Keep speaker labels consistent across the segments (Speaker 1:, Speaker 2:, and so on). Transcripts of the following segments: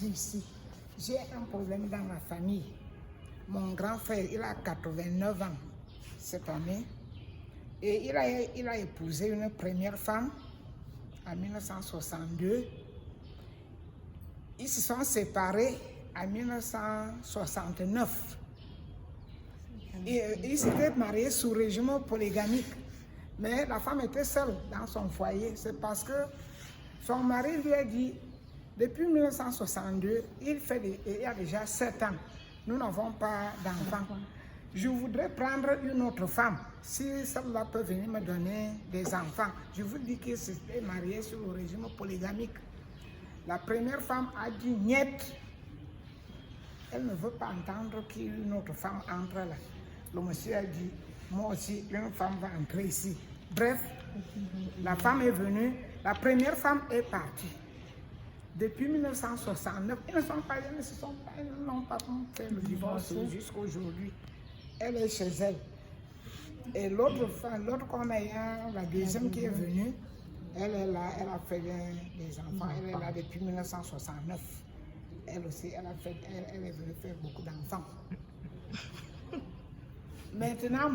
Speaker 1: dit ici, j'ai un problème dans ma famille. Mon grand frère, il a 89 ans cette année. Et il a épousé une première femme en 1962. Ils se sont séparés en 1969. Et ils s'étaient mariés sous régime polygamique. Mais la femme était seule dans son foyer. C'est parce que son mari lui a dit, depuis 1962, il y a déjà 7 ans, nous n'avons pas d'enfants. Je voudrais prendre une autre femme. Si celle-là peut venir me donner des enfants. Je vous dis qu'ils s'étaient mariés sous le régime polygamique. La première femme a dit niet. Elle ne veut pas entendre qu'une autre femme entre là. Le monsieur a dit, moi aussi, une femme va entrer ici. Bref, la femme est venue. La première femme est partie. Depuis 1969, ils n'ont pas fait le divorce jusqu'à aujourd'hui. Elle est chez elle. Et l'autre qu'on a, la deuxième qui est venue, elle est là, elle a fait des enfants, elle est là depuis 1969. Elle aussi, elle est venue faire beaucoup d'enfants. Maintenant,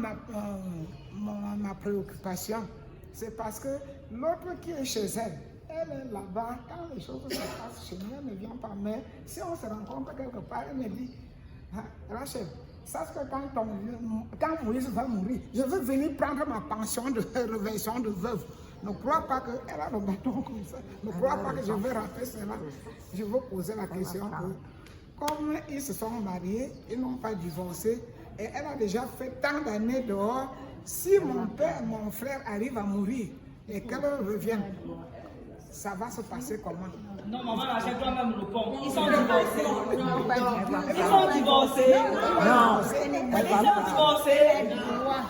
Speaker 1: ma préoccupation, c'est parce que l'autre qui est chez elle, elle est là-bas, quand les choses se passent chez nous, elle ne vient pas. Mais si on se rencontre quelque part, elle me dit, Rachel, sache que quand Moïse va mourir, je veux venir prendre ma pension de réversion de veuve. Ne crois pas qu'elle a le bâton comme ça. Ne crois pas que je vais rater cela. Je veux poser la question que, comme ils se sont mariés, ils n'ont pas divorcé, et elle a déjà fait tant d'années dehors, si mon frère arrive à mourir et qu'elle revienne, ça va se passer comment?
Speaker 2: Non, maman, achète toi-même le pont. Ils sont divorcés. Ils sont divorcés.
Speaker 3: Non.
Speaker 2: Ils sont divorcés.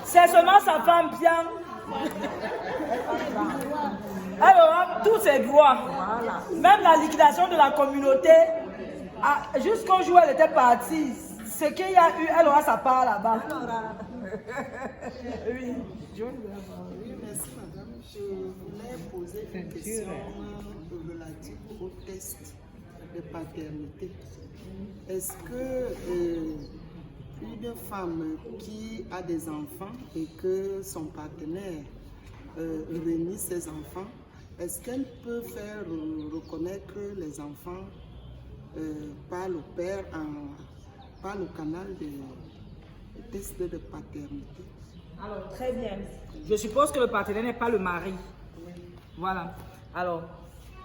Speaker 2: C'est seulement sa femme bien. Alors, tous ses droits. Même la liquidation de la communauté, jusqu'au jour où elle était partie, ce qu'il y a eu, elle aura sa part là-bas. Oui.
Speaker 4: Merci madame. Je voulais poser une question relative au test de paternité. Est-ce que une femme qui a des enfants et que son partenaire réunit ses enfants, est-ce qu'elle peut faire reconnaître les enfants par le père par le canal de test de paternité?
Speaker 2: Alors, très bien. Je suppose que le partenaire n'est pas le mari. Voilà. Alors,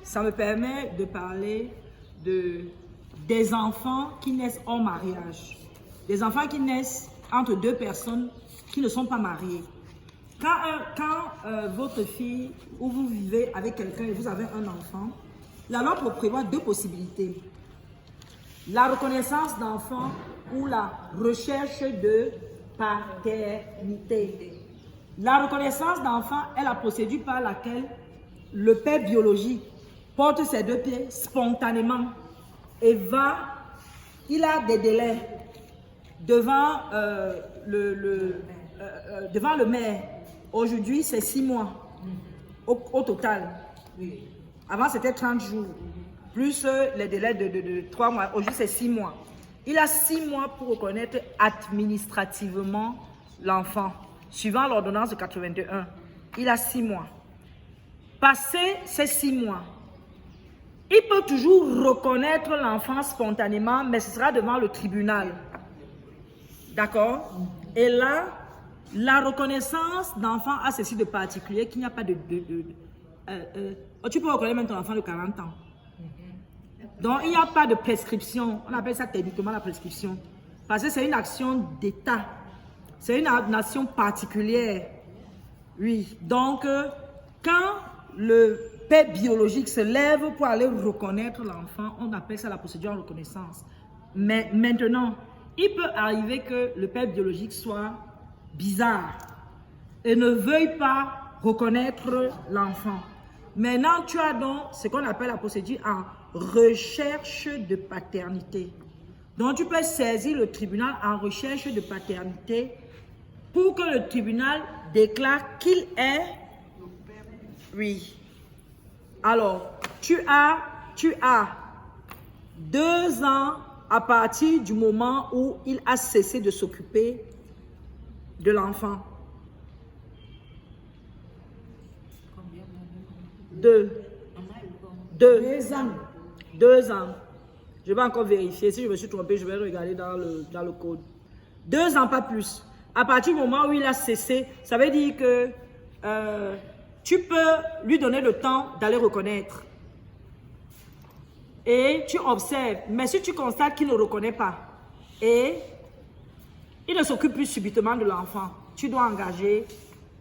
Speaker 2: ça me permet de parler des enfants qui naissent hors mariage. Des enfants qui naissent entre deux personnes qui ne sont pas mariées. Quand votre fille ou vous vivez avec quelqu'un et vous avez un enfant, la loi prévoit deux possibilités. La reconnaissance d'enfant ou la recherche de paternité. La reconnaissance d'enfant est la procédure par laquelle le père biologique porte ses deux pieds spontanément et il a des délais devant le maire. Aujourd'hui, c'est 6 mois au total. Avant, c'était 30 jours, plus les délais de 3 mois. Aujourd'hui, c'est 6 mois. Il a 6 mois pour reconnaître administrativement l'enfant. Suivant l'ordonnance de 81, il a 6 mois. Passé ces 6 mois, il peut toujours reconnaître l'enfant spontanément, mais ce sera devant le tribunal. D'accord? Et là, la reconnaissance d'enfant a ceci de particulier qu'il n'y a pas tu peux reconnaître même ton enfant de 40 ans. Donc, il n'y a pas de prescription. On appelle ça techniquement la prescription. Parce que c'est une action d'État. C'est une action particulière. Oui. Donc, quand le père biologique se lève pour aller reconnaître l'enfant, on appelle ça la procédure en reconnaissance. Mais maintenant, il peut arriver que le père biologique soit bizarre et ne veuille pas reconnaître l'enfant. Maintenant, tu as donc ce qu'on appelle la procédure en recherche de paternité. Donc, tu peux saisir le tribunal en recherche de paternité pour que le tribunal déclare qu'il est... Oui. Alors, tu as 2 ans à partir du moment où il a cessé de s'occuper de l'enfant. 2 ans. 2 ans. Je vais encore vérifier. Si je me suis trompé, je vais regarder dans le code. 2 ans, pas plus. À partir du moment où il a cessé, ça veut dire que tu peux lui donner le temps d'aller reconnaître. Et tu observes. Mais si tu constates qu'il ne reconnaît pas et il ne s'occupe plus subitement de l'enfant, tu dois engager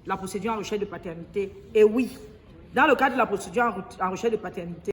Speaker 2: la procédure en recherche de paternité. Et oui, dans le cadre de la procédure en recherche de paternité,